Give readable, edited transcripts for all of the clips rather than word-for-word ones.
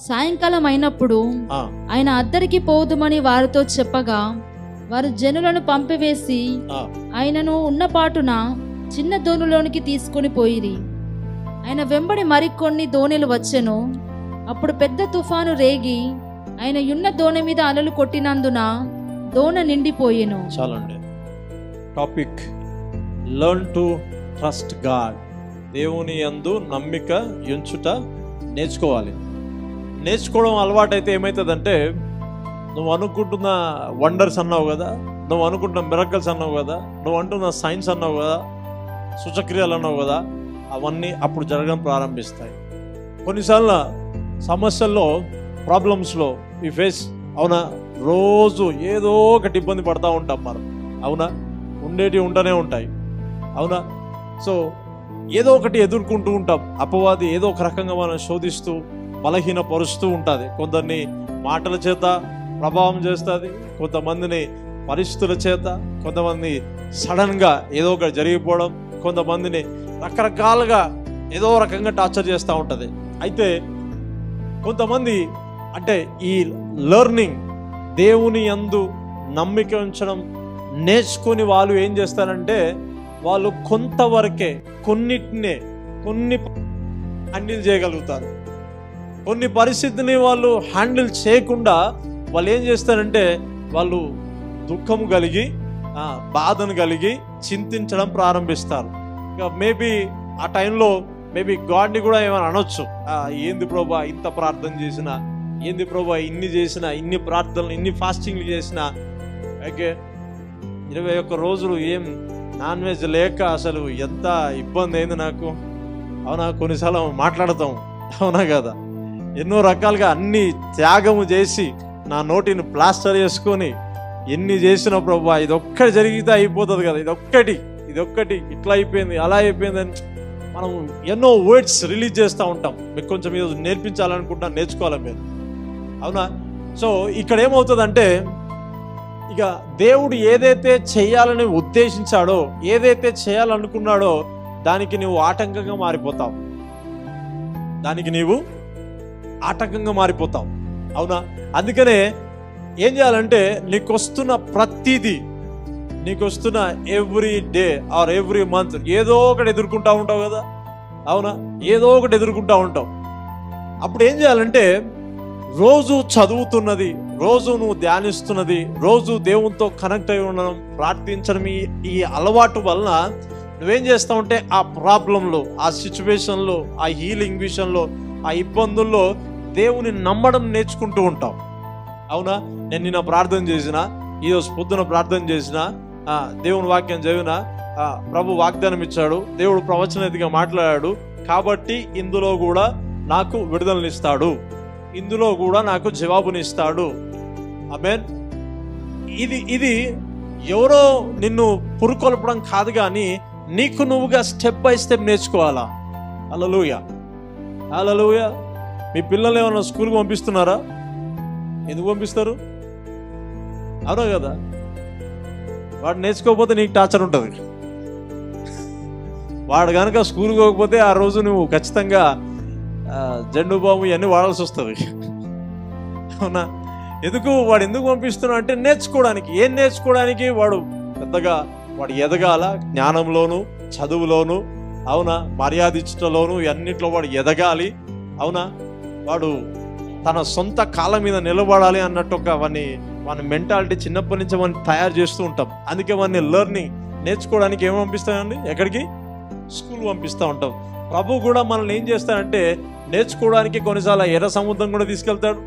సాయంకాలం అయినప్పుడు ఆయన అద్దరికి పోదుమని వారితో చెప్పగా వారు జనులను పంపివేసి ఆయనను ఉన్నపాటున చిన్న దోణిలోనికి తీసుకుని పోయిరి. ఆయన వెంబడి మరికొన్ని దోణిలు వచ్చెను. అప్పుడు పెద్ద తుఫాను రేగి ఆయన యున్న దోణి మీద అలలు కొట్టినందున దోణ నిండిపోయెను. చాలండి. Topic learn to trust God. దేవుని యందు నమ్మిక ఉంచుట నేర్చుకోవాలి. నేర్చుకోవడం అలవాటైతే ఏమవుతుందంటే, నువ్వు అనుకుంటున్న వండర్స్ అన్నావు కదా, నువ్వు అనుకుంటున్న మిరకల్స్ అన్నావు కదా, నువ్వు అంటున్న సైన్స్ అన్నావు కదా, సూచక్రియలు అన్నావు కదా, అవన్నీ అప్పుడు జరగడం ప్రారంభిస్తాయి. కొన్నిసార్లు సమస్యల్లో, ప్రాబ్లమ్స్లో ఈ ఫేస్, అవునా, రోజు ఏదో ఒకటి ఇబ్బంది పడతా ఉంటాం మనం, అవునా, ఉండేటివి ఉంటూనే ఉంటాయి, అవునా. సో ఏదో ఒకటి ఎదుర్కొంటూ ఉంటాం. అపవాది ఏదో ఒక రకంగా మనం శోధిస్తూ బలహీనపరుస్తూ ఉంటుంది. కొందరిని మాటల చేత ప్రభావం చేస్తుంది, కొంతమందిని పరిస్థితుల చేత, కొంతమంది సడన్గా ఏదో ఒకటి జరిగిపోవడం, కొంతమందిని రకరకాలుగా ఏదో రకంగా టార్చర్ చేస్తూ ఉంటుంది. అయితే కొంతమంది అంటే ఈ లెర్నింగ్, దేవుని యందు నమ్మిక ఉంచడం నేర్చుకుని వాళ్ళు ఏం చేస్తారంటే, వాళ్ళు కొంతవరకే కొన్ని హ్యాండిల్ చేయగలుగుతారు. కొన్ని పరిస్థితిని వాళ్ళు హ్యాండిల్ చేయకుండా వాళ్ళు ఏం చేస్తారంటే, వాళ్ళు దుఃఖము కలిగి, బాధను కలిగి చింతించడం ప్రారంభిస్తారు. ఇక మేబీ ఆ టైంలో మేబీ గాడ్ని కూడా ఏమైనా అనొచ్చు, ఏంది ప్రభా ఇంత ప్రార్థన చేసినా, ఏంది ప్రభా ఇన్ని చేసినా, ఇన్ని ప్రార్థనలు, ఇన్ని ఫాస్టింగ్లు చేసినా, ఓకే 21 రోజులు ఏం నాన్ వెజ్ లేక అసలు ఎంత ఇబ్బంది అయింది నాకు, అవునా. కొన్నిసార్లు మాట్లాడతాం, అవునా కదా. ఎన్నో రకాలుగా అన్ని త్యాగము చేసి నా నోటిని ప్లాస్టర్ చేసుకొని ఎన్ని చేసిన ప్రభా, ఇదొక్కటి జరిగితే అయిపోతుంది కదా, ఇదొక్కటి ఇట్లా అయిపోయింది, అలా అయిపోయింది అని మనం ఎన్నో వర్డ్స్ రిలీజ్ చేస్తూ ఉంటాం. మీకు కొంచెం ఈరోజు నేర్పించాలనుకుంటున్నా, నేర్చుకోవాలి మీరు, అవునా. సో ఇక్కడ ఏమవుతుందంటే, ఇక దేవుడు ఏదైతే చేయాలని ఉద్దేశించాడో, ఏదైతే చేయాలనుకున్నాడో దానికి నువ్వు ఆటంకంగా మారిపోతావు, అవునా. అందుకనే ఏం చేయాలంటే, నీకొస్తున్న ప్రతిదీ, నీకొస్తున్న every day or every month ఏదో ఒకటి ఎదుర్కొంటూ ఉంటావు కదా, అవునా, ఏదో ఒకటి ఎదుర్కొంటూ ఉంటావు. అప్పుడు ఏం చేయాలంటే, రోజు చదువుతున్నది, రోజు నువ్వు ధ్యానిస్తున్నది, రోజు దేవునితో కనెక్ట్ అయి ఉండడం, ప్రార్థించడం, ఈ అలవాటు వలన నువ్వేం చేస్తావంటే ఆ ప్రాబ్లంలో, ఆ సిచ్యువేషన్లో, ఆ హీలింగ్ విషయంలో, ఆ ఇబ్బందుల్లో దేవుని నమ్మడం నేర్చుకుంటూ ఉంటావు, అవునా. నేను నిన్న ప్రార్థన చేసిన, ఈరోజు పొద్దున ప్రార్థన చేసిన, దేవుని వాక్యం చదివిన, ప్రభు వాగ్దానం ఇచ్చాడు, దేవుడు ప్రవచనరీతిగా మాట్లాడాడు, కాబట్టి ఇందులో కూడా నాకు విడుదలనిస్తాడు, ఇందులో కూడా నాకు జవాబునిస్తాడు. ఆమేన్. ఇది ఎవరో నిన్ను పురుకొల్పడం కాదు, కానీ నీకు నువ్వుగా స్టెప్ బై స్టెప్ నేర్చుకోవాలా. హల్లెలూయా, హల్లెలూయా. మీ పిల్లలు ఏమన్నా స్కూల్కి పంపిస్తున్నారా? ఎందుకు పంపిస్తారు? అవునా కదా. వాడు నేర్చుకోకపోతే నీకు టార్చర్ ఉంటుంది. వాడు కనుక స్కూల్కి పోకపోతే ఆ రోజు నువ్వు ఖచ్చితంగా జెండు బాము ఇవన్నీ వాడాల్సి వస్తుంది, అవునా. వాడు ఎందుకు పంపిస్తున్నావు అంటే నేర్చుకోవడానికి. ఏం నేర్చుకోవడానికి? వాడు పెద్దగా వాడు ఎదగాల, జ్ఞానంలోను, చదువులోను, అవునా, మర్యాద ఇచ్చటలోను, అన్నిట్లో వాడు ఎదగాలి, అవునా. వాడు తన సొంత కాళ్ళ మీద నిలబడాలి అన్నట్టు ఒక వాని మెంటాలిటీ చిన్నప్పటి నుంచి వాడిని తయారు చేస్తూ ఉంటాం. అందుకే వాడిని లెర్నింగ్ నేర్చుకోవడానికి ఏం పంపిస్తామండి? ఎక్కడికి? స్కూల్ పంపిస్తూ ఉంటాం. ప్రభు కూడా మనల్ని ఏం చేస్తాడంటే, నేర్చుకోవడానికి కొన్నిసార్లు ఎర్ర సముద్రం కూడా తీసుకెళ్తాడు,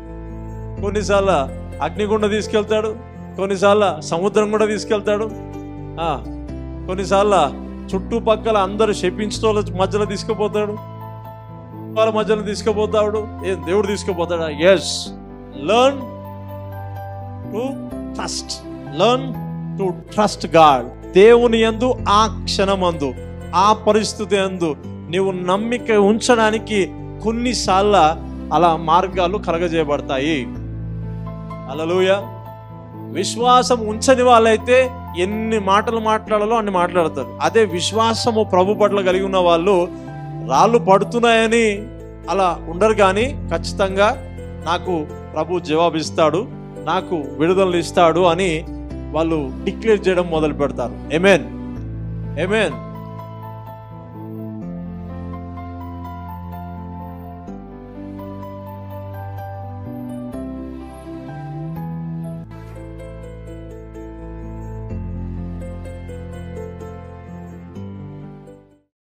కొన్నిసార్లు అగ్నిగుండ తీసుకెళ్తాడు, కొన్నిసార్లు సముద్రం కూడా తీసుకెళ్తాడు, కొన్నిసార్లు చుట్టుపక్కల అందరూ శపించటోళ్ళ మధ్యలో తీసుకుపోతాడు, వాళ్ళ మధ్యలో తీసుకుపోతాడు. ఏం దేవుడు తీసుకుపోతాడా? Yes. Learn to trust God. దేవుని యందు ఆ క్షణమందు, ఆ పరిస్థితి యందు నీవు నమ్మిక ఉంచడానికి కొన్నిసార్లు అలా మార్గాలు కలగజేయబడతాయి. హల్లెలూయా. విశ్వాసం ఉంచని వాళ్ళైతే ఎన్ని మాటలు మాట్లాడాలో అన్ని మాట్లాడతారు. అదే విశ్వాసము ప్రభు పట్ల కలిగి ఉన్న వాళ్ళు రాళ్ళు పడుతున్నాయని అలా ఉండరు, కానీ ఖచ్చితంగా నాకు ప్రభు జవాబిస్తాడు, నాకు విడుదల ఇస్తాడు అని వాళ్ళు డిక్లేర్ చేయడం మొదలు పెడతారు. ఆమేన్, ఆమేన్.